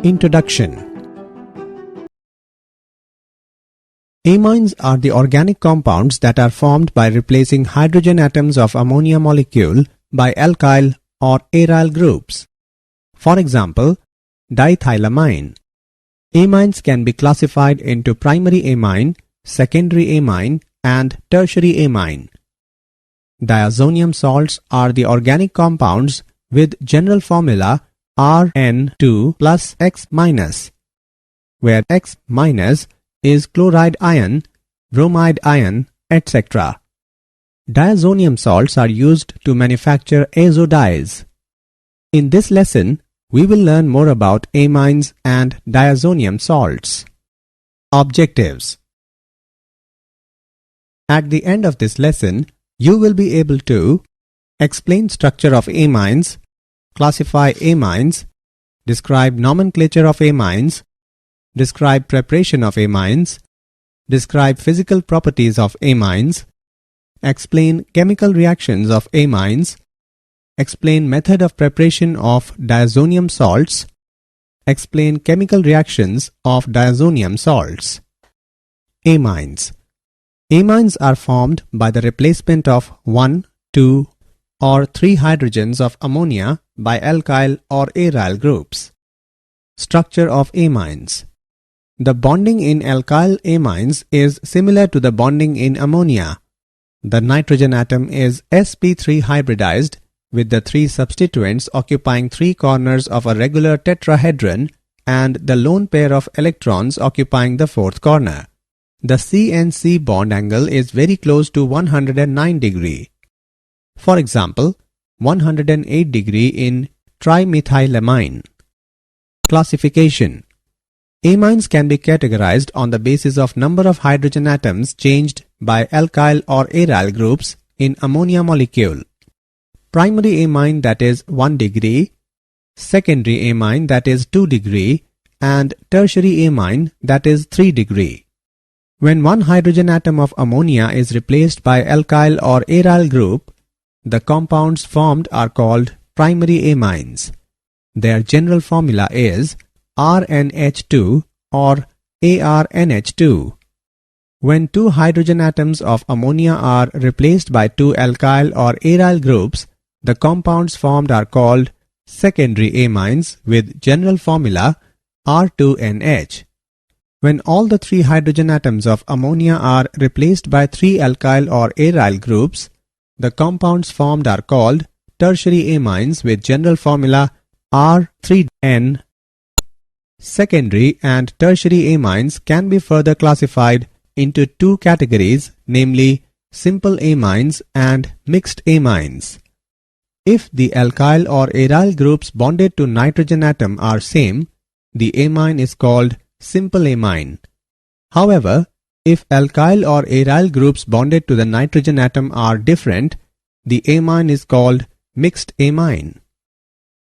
Introduction. Amines are the organic compounds that are formed by replacing hydrogen atoms of ammonia molecule by alkyl or aryl groups. For example, diethylamine. Amines can be classified into primary amine, secondary amine, and tertiary amine. Diazonium salts are the organic compounds with general formula Rn2 plus X minus, where X minus is chloride ion, bromide ion, etc. Diazonium salts are used to manufacture azo dyes. In this lesson, we will learn more about amines and diazonium salts. Objectives. At the end of this lesson, you will be able to explain structure of amines, classify amines, describe nomenclature of amines, describe preparation of amines, describe physical properties of amines, explain chemical reactions of amines, explain method of preparation of diazonium salts, explain chemical reactions of diazonium salts. Amines. Amines are formed by the replacement of 1, 2, or 3 hydrogens of ammonia by alkyl or aryl groups. Structure of amines. The bonding in alkyl amines is similar to the bonding in ammonia. The nitrogen atom is sp3 hybridized with the 3 substituents occupying 3 corners of a regular tetrahedron and the lone pair of electrons occupying the 4th corner. The C-N-C bond angle is very close to 109 degree. For example, 108 degree in trimethylamine. Classification. Amines can be categorized on the basis of number of hydrogen atoms changed by alkyl or aryl groups in ammonia molecule. Primary amine, that is 1 degree, secondary amine, that is 2 degree, and tertiary amine, that is 3 degree. When one hydrogen atom of ammonia is replaced by alkyl or aryl group, the compounds formed are called primary amines. Their general formula is RNH2 or ARNH2. When 2 hydrogen atoms of ammonia are replaced by 2 alkyl or aryl groups, the compounds formed are called secondary amines with general formula R2NH. When all the 3 hydrogen atoms of ammonia are replaced by 3 alkyl or aryl groups, the compounds formed are called tertiary amines with general formula R3N. Secondary and tertiary amines can be further classified into 2 categories, namely simple amines and mixed amines. If the alkyl or aryl groups bonded to nitrogen atom are same, the amine is called simple amine. However, if alkyl or aryl groups bonded to the nitrogen atom are different, the amine is called mixed amine.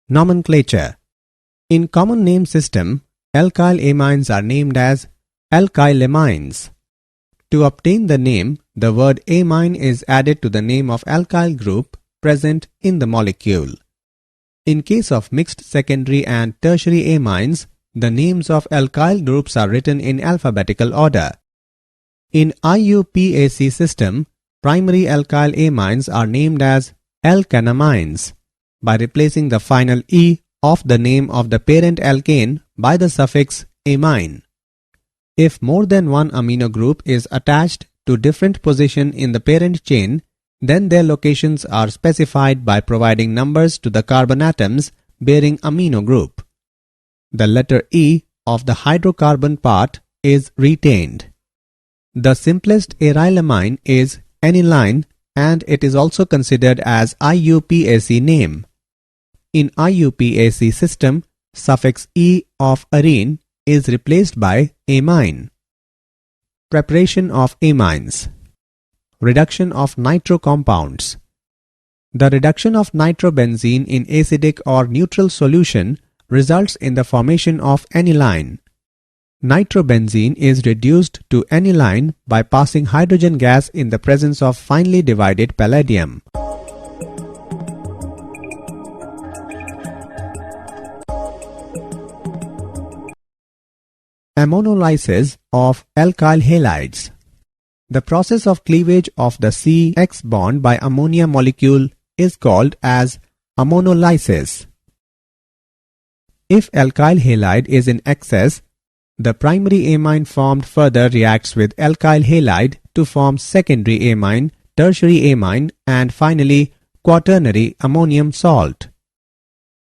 Nomenclature. In common name system, alkyl amines are named as alkylamines. To obtain the name, the word amine is added to the name of alkyl group present in the molecule. In case of mixed secondary and tertiary amines, the names of alkyl groups are written in alphabetical order. In IUPAC system, primary alkyl amines are named as alkanamines by replacing the final E of the name of the parent alkane by the suffix amine. If more than one amino group is attached to different position in the parent chain, then their locations are specified by providing numbers to the carbon atoms bearing amino group. The letter E of the hydrocarbon part is retained. The simplest arylamine is aniline and it is also considered as IUPAC name. In IUPAC system, suffix E of arene is replaced by amine. Preparation of amines. Reduction of nitro compounds. The reduction of nitrobenzene in acidic or neutral solution results in the formation of aniline. Nitrobenzene is reduced to aniline by passing hydrogen gas in the presence of finely divided palladium. ammonolysis of alkyl halides. The process of cleavage of the CX bond by ammonia molecule is called as ammonolysis. If alkyl halide is in excess, the primary amine formed further reacts with alkyl halide to form secondary amine, tertiary amine, and finally quaternary ammonium salt.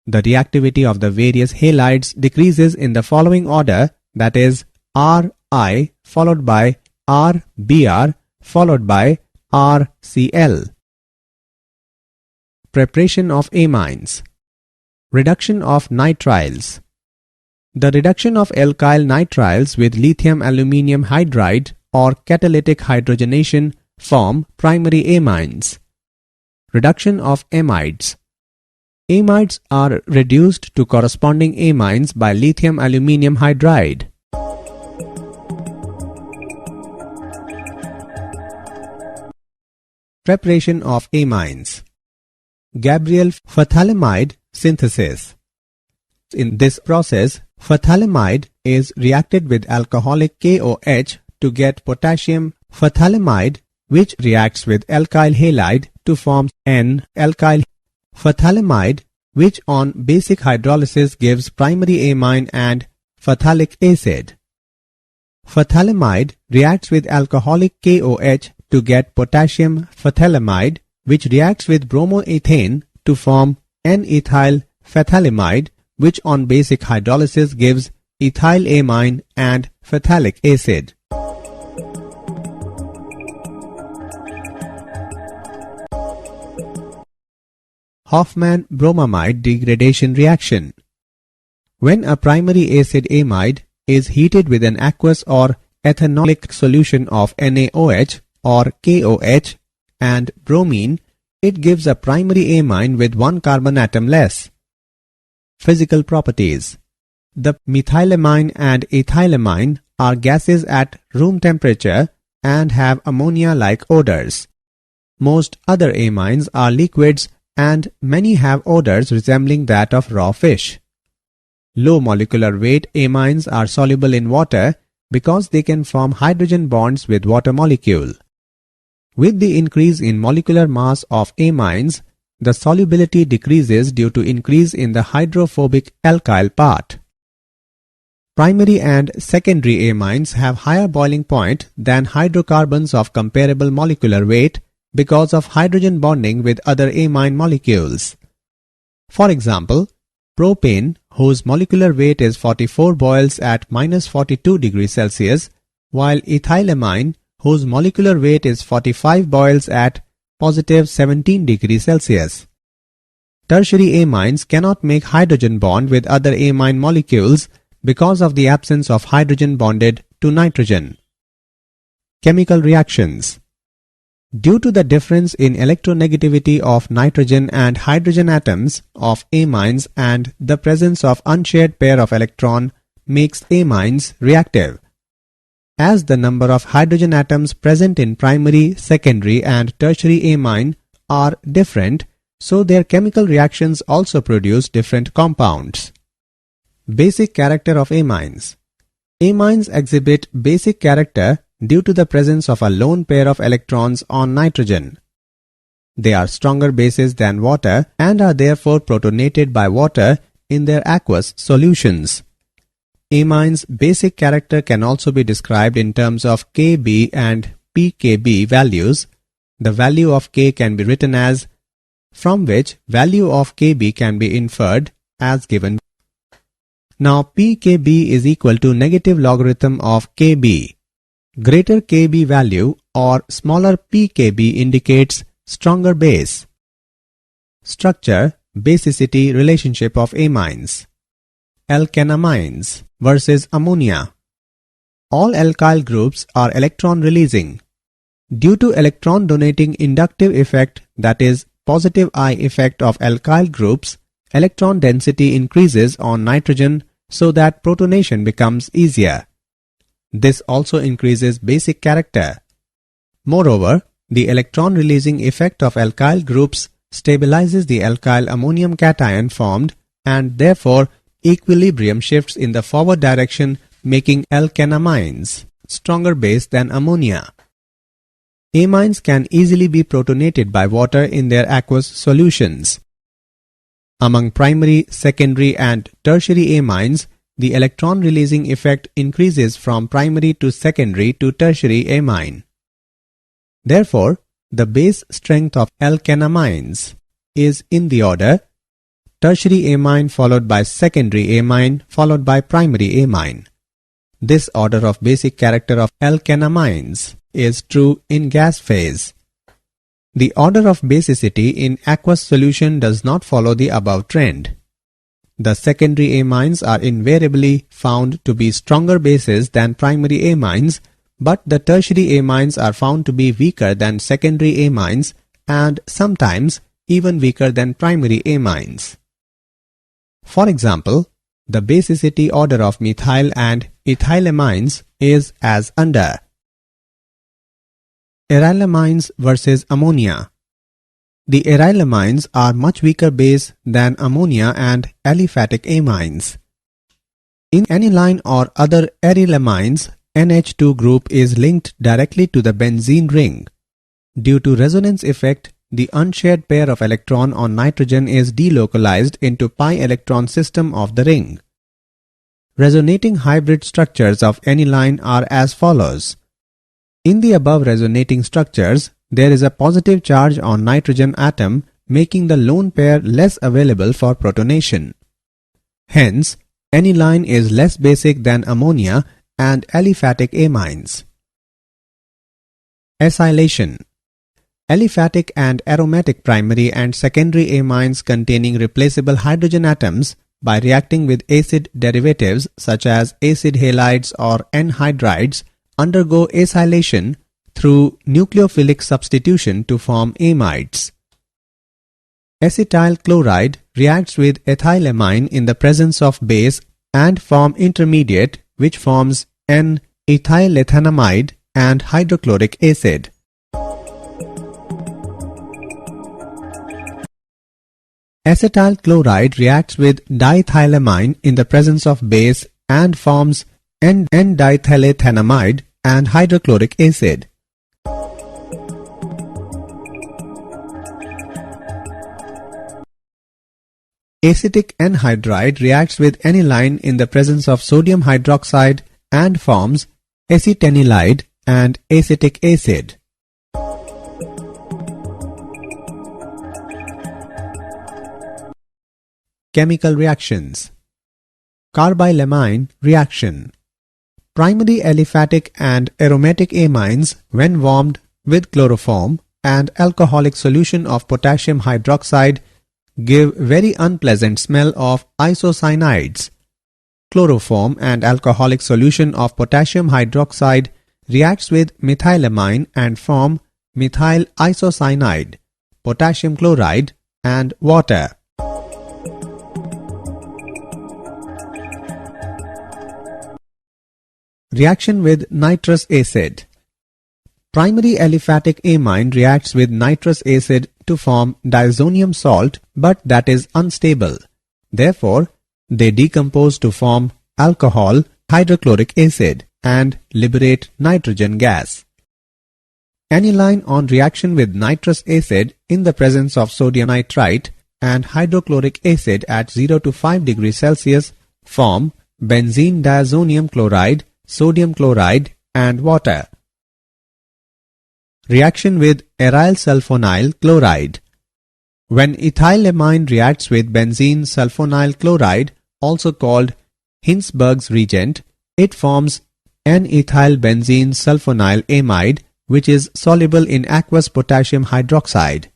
The reactivity of the various halides decreases in the following order, that is Ri followed by RBr followed by RCl. Preparation of amines. Reduction of nitriles. The reduction of alkyl nitriles with lithium aluminium hydride or catalytic hydrogenation form primary amines. Reduction of amides. Amides are reduced to corresponding amines by lithium aluminium hydride. Preparation of amines. Gabriel phthalimide synthesis. In this process, phthalimide is reacted with alcoholic KOH to get potassium phthalimide, which reacts with alkyl halide to form N-alkyl phthalimide, which on basic hydrolysis gives primary amine and phthalic acid. Phthalimide reacts with alcoholic KOH to get potassium phthalimide, which reacts with bromoethane to form N-ethyl phthalimide, which on basic hydrolysis gives ethylamine and phthalic acid. Hofmann-bromamide degradation reaction. When a primary acid amide is heated with an aqueous or ethanolic solution of NaOH or KOH and bromine, it gives a primary amine with one carbon atom less. Physical properties. The methylamine and ethylamine are gases at room temperature and have ammonia-like odors. Most other amines are liquids and many have odors resembling that of raw fish. Low molecular weight amines are soluble in water because they can form hydrogen bonds with water molecule. With the increase in molecular mass of amines, the solubility decreases due to increase in the hydrophobic alkyl part. Primary and secondary amines have higher boiling point than hydrocarbons of comparable molecular weight because of hydrogen bonding with other amine molecules. For example, propane, whose molecular weight is 44, boils at -42 degrees Celsius, while ethylamine, whose molecular weight is 45, boils at +17 degrees Celsius. Tertiary amines cannot make hydrogen bond with other amine molecules because of the absence of hydrogen bonded to nitrogen. Chemical reactions. Due to the difference in electronegativity of nitrogen and hydrogen atoms of amines and the presence of unshared pair of electron makes amines reactive. As the number of hydrogen atoms present in primary, secondary and tertiary amine are different, so their chemical reactions also produce different compounds. Basic character of amines. Amines exhibit basic character due to the presence of a lone pair of electrons on nitrogen. They are stronger bases than water and are therefore protonated by water in their aqueous solutions. Amines' basic character can also be described in terms of Kb and pKb values. The value of K can be written as, from which value of Kb can be inferred as given. Now pKb is equal to negative logarithm of Kb. Greater Kb value or smaller pKb indicates stronger base. Structure, basicity relationship of amines. Alkanamines versus ammonia. All alkyl groups are electron releasing. Due to electron donating inductive effect, that is positive I effect of alkyl groups, electron density increases on nitrogen so that protonation becomes easier. This also increases basic character. Moreover, the electron releasing effect of alkyl groups stabilizes the alkyl ammonium cation formed and therefore equilibrium shifts in the forward direction making alkanamines, stronger base than ammonia. Amines can easily be protonated by water in their aqueous solutions. Among primary, secondary and tertiary amines, the electron-releasing effect increases from primary to secondary to tertiary amine. Therefore, the base strength of alkanamines is in the order tertiary amine followed by secondary amine followed by primary amine. This order of basic character of alkanamines is true in gas phase. The order of basicity in aqueous solution does not follow the above trend. The secondary amines are invariably found to be stronger bases than primary amines, but the tertiary amines are found to be weaker than secondary amines and sometimes even weaker than primary amines. For example, the basicity order of methyl and ethylamines is as under. Arylamines versus ammonia. The arylamines are much weaker base than ammonia and aliphatic amines. In aniline or other arylamines, NH2 group is linked directly to the benzene ring. Due to resonance effect, the unshared pair of electron on nitrogen is delocalized into pi electron system of the ring. Resonating hybrid structures of aniline are as follows. In the above resonating structures, there is a positive charge on nitrogen atom, making the lone pair less available for protonation. Hence, aniline is less basic than ammonia and aliphatic amines. Acylation. Aliphatic and aromatic primary and secondary amines containing replaceable hydrogen atoms by reacting with acid derivatives such as acid halides or anhydrides undergo acylation through nucleophilic substitution to form amides. Acetyl chloride reacts with ethylamine in the presence of base and form intermediate which forms N-ethylethanamide and hydrochloric acid. Acetyl chloride reacts with diethylamine in the presence of base and forms N-diethylethanamide and hydrochloric acid. Acetic anhydride reacts with aniline in the presence of sodium hydroxide and forms acetanilide and acetic acid. Chemical reactions. Carbylamine reaction. Primary aliphatic and aromatic amines, when warmed with chloroform and alcoholic solution of potassium hydroxide, give very unpleasant smell of isocyanides. Chloroform and alcoholic solution of potassium hydroxide reacts with methylamine and form methyl isocyanide, potassium chloride and water. Reaction with nitrous acid. Primary aliphatic amine reacts with nitrous acid to form diazonium salt, but that is unstable. Therefore, they decompose to form alcohol, hydrochloric acid, and liberate nitrogen gas. Aniline on reaction with nitrous acid in the presence of sodium nitrite and hydrochloric acid at 0 to 5 degrees Celsius form benzene diazonium chloride, sodium chloride and water. Reaction with aryl sulfonyl chloride. When ethylamine reacts with benzene sulfonyl chloride, also called Hinsberg's reagent, it forms N-ethyl benzene sulfonyl amide, which is soluble in aqueous potassium hydroxide.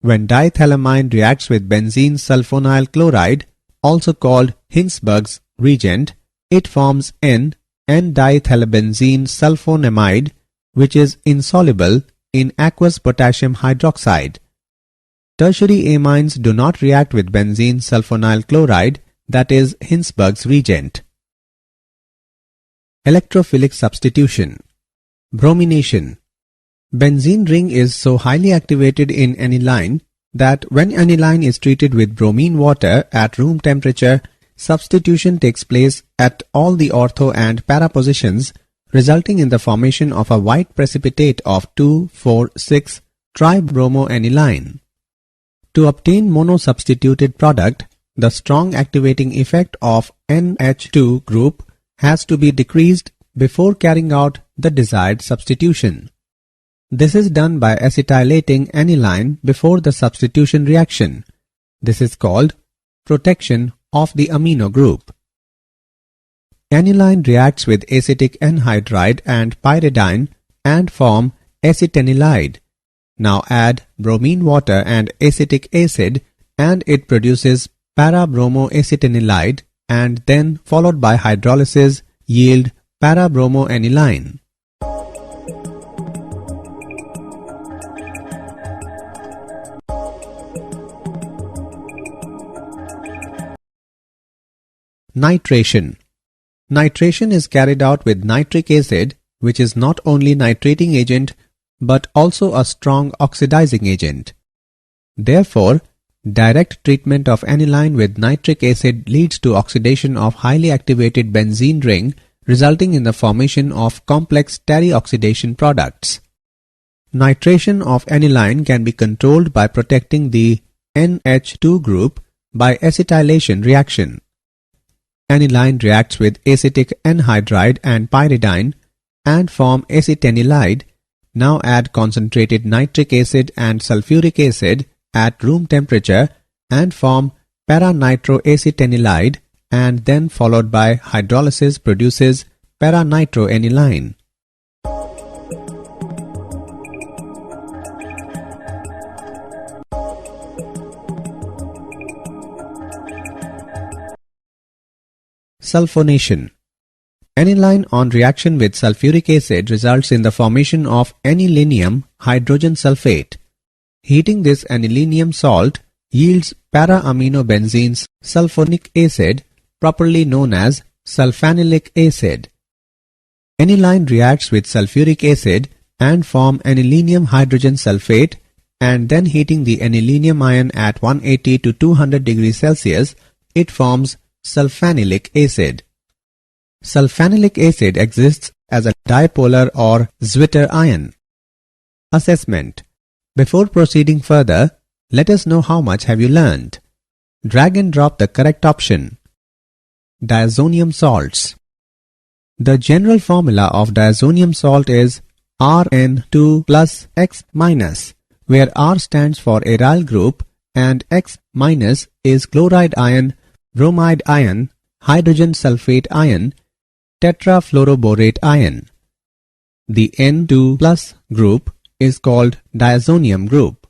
When diethylamine reacts with benzene sulfonyl chloride, also called Hinsberg's reagent, it forms N-dithylbenzene sulfonamide, which is insoluble in aqueous potassium hydroxide. Tertiary amines do not react with benzene sulfonyl chloride, that is Hinsberg's reagent. Electrophilic substitution. Bromination. Benzene ring is so highly activated in aniline that when aniline is treated with bromine water at room temperature, Substitution takes place at all the ortho and para positions, resulting in the formation of a white precipitate of 2,4,6-tribromoaniline. To obtain mono-substituted product, the strong activating effect of NH2 group has to be decreased before carrying out the desired substitution. This is done by acetylating aniline before the substitution reaction. This is called protection of the amino group. Aniline reacts with acetic anhydride and pyridine and form acetanilide. Now add bromine water and acetic acid and it produces para-bromoacetanilide, and then followed by hydrolysis yield para-bromoaniline. Nitration. Nitration is carried out with nitric acid, which is not only nitrating agent but also a strong oxidizing agent. Therefore, direct treatment of aniline with nitric acid leads to oxidation of highly activated benzene ring, resulting in the formation of complex terioxidation products. Nitration of aniline can be controlled by protecting the NH2 group by acetylation reaction. Aniline reacts with acetic anhydride and pyridine and form acetanilide. Now add concentrated nitric acid and sulfuric acid at room temperature and form para-nitroacetanilide, and then followed by hydrolysis produces para-nitroaniline. Sulfonation. Aniline on reaction with sulfuric acid results in the formation of anilinium hydrogen sulfate. Heating this anilinium salt yields para-aminobenzenes sulfonic acid, properly known as sulfanilic acid. Aniline reacts with sulfuric acid and form anilinium hydrogen sulfate, and then heating the anilinium ion at 180 to 200 degrees Celsius, it forms sulfanilic acid. Sulfanilic acid exists as a dipolar or Zwitter ion. Assessment. Before proceeding further, let us know how much have you learned. Drag and drop the correct option. Diazonium salts. The general formula of diazonium salt is Rn2 plus X minus, where R stands for aryl group and X minus is chloride ion, bromide ion, hydrogen sulfate ion, tetrafluoroborate ion. The N2 plus group is called diazonium group.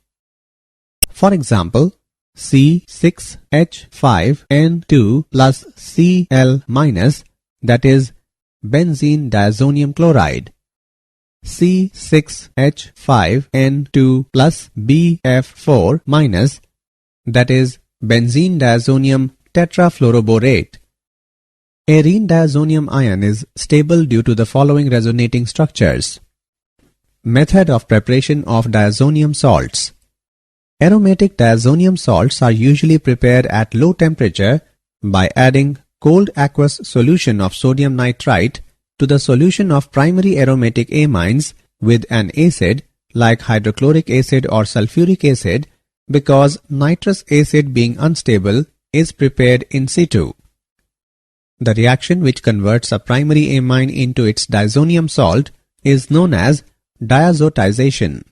For example, C6H5N2 plus Cl minus, that is benzene diazonium chloride. C6H5N2 plus BF4 minus, that is benzene diazonium tetrafluoroborate. Arene diazonium ion is stable due to the following resonating structures. Method of preparation of diazonium salts. Aromatic diazonium salts are usually prepared at low temperature by adding cold aqueous solution of sodium nitrite to the solution of primary aromatic amines with an acid like hydrochloric acid or sulfuric acid, because nitrous acid being unstable is prepared in situ. The reaction which converts a primary amine into its diazonium salt is known as diazotization.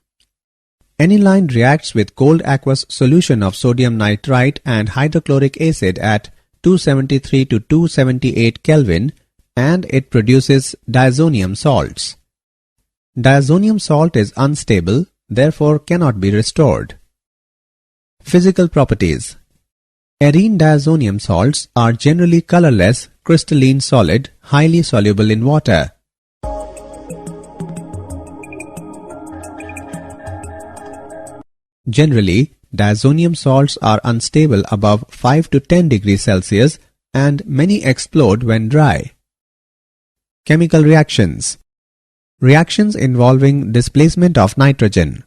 Aniline reacts with cold aqueous solution of sodium nitrite and hydrochloric acid at 273 to 278 Kelvin, and it produces diazonium salts. Diazonium salt is unstable, therefore cannot be restored. Physical properties. Arene diazonium salts are generally colorless, crystalline solid, highly soluble in water. Generally, diazonium salts are unstable above 5 to 10 degrees Celsius and many explode when dry. Chemical reactions. Reactions involving displacement of nitrogen.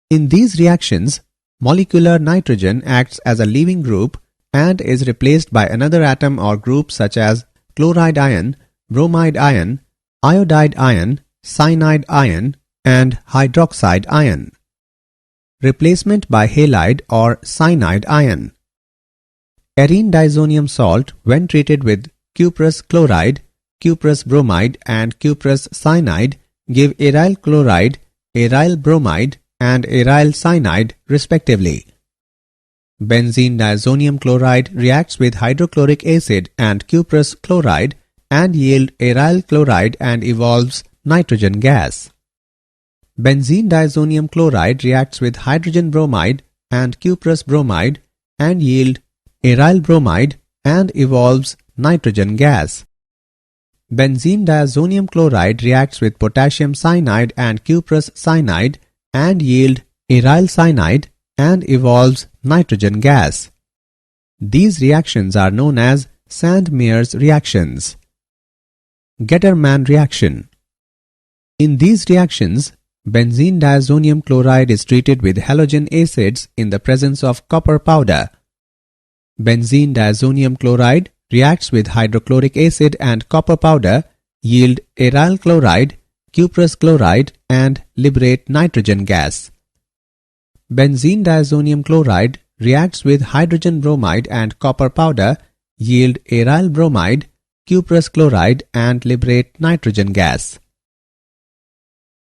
In these reactions, molecular nitrogen acts as a leaving group and is replaced by another atom or group such as chloride ion, bromide ion, iodide ion, cyanide ion, and hydroxide ion. Replacement by halide or cyanide ion. Arene diazonium salt, when treated with cuprous chloride, cuprous bromide, and cuprous cyanide, give aryl chloride, aryl bromide, and aryl cyanide respectively. Benzene diazonium chloride reacts with hydrochloric acid and cuprous chloride and yield aryl chloride and evolves nitrogen gas. Benzene diazonium chloride reacts with hydrogen bromide and cuprous bromide and yield aryl bromide and evolves nitrogen gas. Benzene diazonium chloride reacts with potassium cyanide and cuprous cyanide and yield aryl cyanide and evolves nitrogen gas. These reactions are known as Sand-Mears reactions. Getterman reaction. In these reactions, benzene diazonium chloride is treated with halogen acids in the presence of copper powder. Benzene diazonium chloride reacts with hydrochloric acid and copper powder, yield aryl chloride, cuprous chloride, and liberate nitrogen gas. Benzene diazonium chloride reacts with hydrogen bromide and copper powder, yield aryl bromide, cuprous chloride, and liberate nitrogen gas.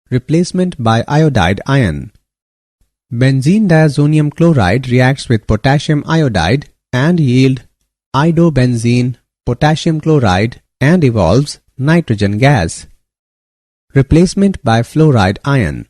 Replacement by iodide ion. Benzene diazonium chloride reacts with potassium iodide and yield iodobenzene, potassium chloride, and evolves nitrogen gas. Replacement by fluoride ion.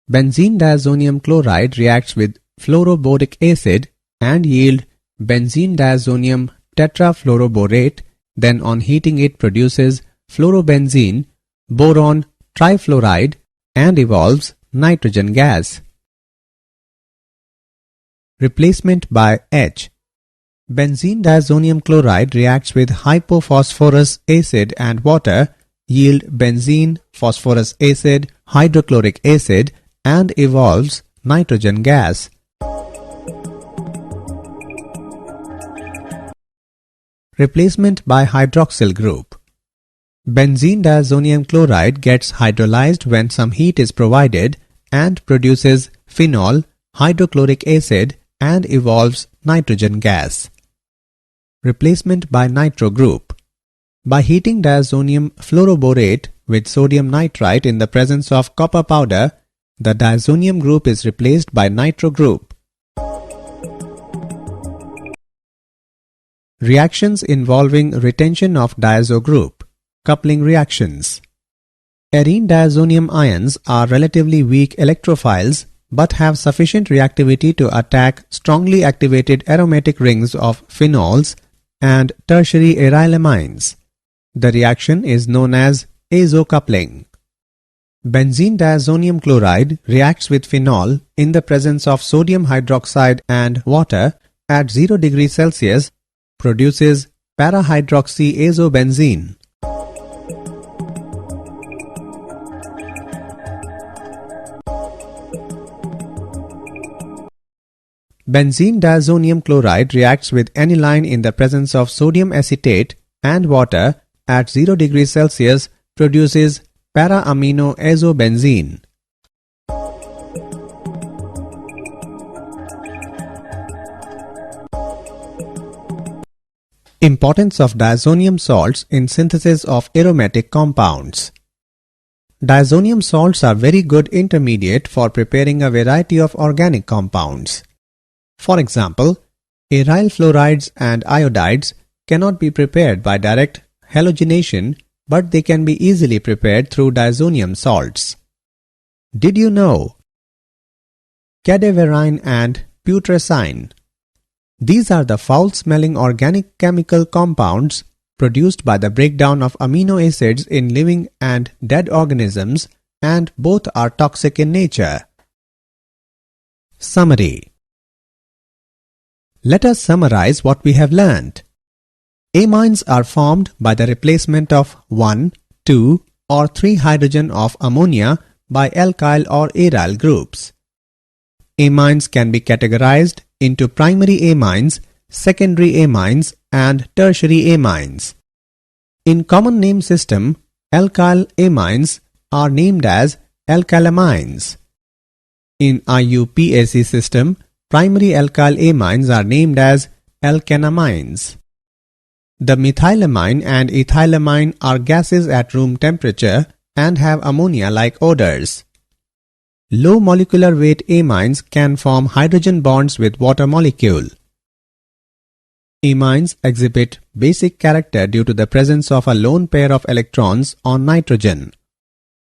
Benzene diazonium chloride reacts with fluoroboric acid and yield benzene diazonium tetrafluoroborate, then on heating it produces fluorobenzene, boron trifluoride, and evolves nitrogen gas. Replacement by H. Benzene diazonium chloride reacts with hypophosphorus acid and water, yield benzene phosphorus acid, hydrochloric acid, and evolves nitrogen gas. Replacement by hydroxyl group. Benzene diazonium chloride gets hydrolyzed when some heat is provided and produces phenol, hydrochloric acid, and evolves nitrogen gas. Replacement by nitro group. By heating diazonium fluoroborate with sodium nitrite in the presence of copper powder, the diazonium group is replaced by nitro group. Reactions involving retention of diazo group. Coupling reactions. Arene diazonium ions are relatively weak electrophiles but have sufficient reactivity to attack strongly activated aromatic rings of phenols and tertiary arylamines. The reaction is known as azo coupling. Benzene diazonium chloride reacts with phenol in the presence of sodium hydroxide and water at 0 degrees Celsius, produces parahydroxyazobenzene. Benzene diazonium chloride reacts with aniline in the presence of sodium acetate and water at 0 degrees Celsius, produces para-aminoazobenzene. Importance of diazonium salts in synthesis of aromatic compounds. Diazonium salts are very good intermediate for preparing a variety of organic compounds. For example, aryl fluorides and iodides cannot be prepared by direct halogenation, but they can be easily prepared through diazonium salts. Did you know? Cadaverine and putrescine. These are the foul-smelling organic chemical compounds produced by the breakdown of amino acids in living and dead organisms, and both are toxic in nature. Summary. Let us summarize what we have learned. Amines are formed by the replacement of 1, 2, or 3 hydrogen of ammonia by alkyl or aryl groups. Amines can be categorized into primary amines, secondary amines and tertiary amines. In common name system, alkyl amines are named as alkylamines. In IUPAC system, primary alkyl amines are named as alkanamines. The methylamine and ethylamine are gases at room temperature and have ammonia-like odors. Low molecular weight amines can form hydrogen bonds with water molecule. Amines exhibit basic character due to the presence of a lone pair of electrons on nitrogen.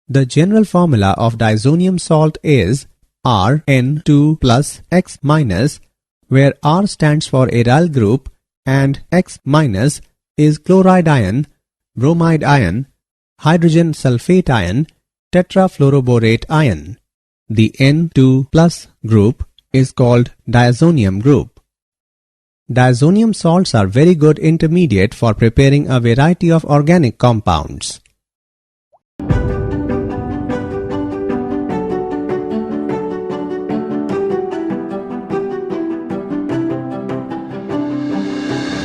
The general formula of diazonium salt is Rn2 plus X minus, where R stands for aryl group and X minus is chloride ion, bromide ion, hydrogen sulfate ion, tetrafluoroborate ion. The N2 plus group is called diazonium group. Diazonium salts are very good intermediate for preparing a variety of organic compounds.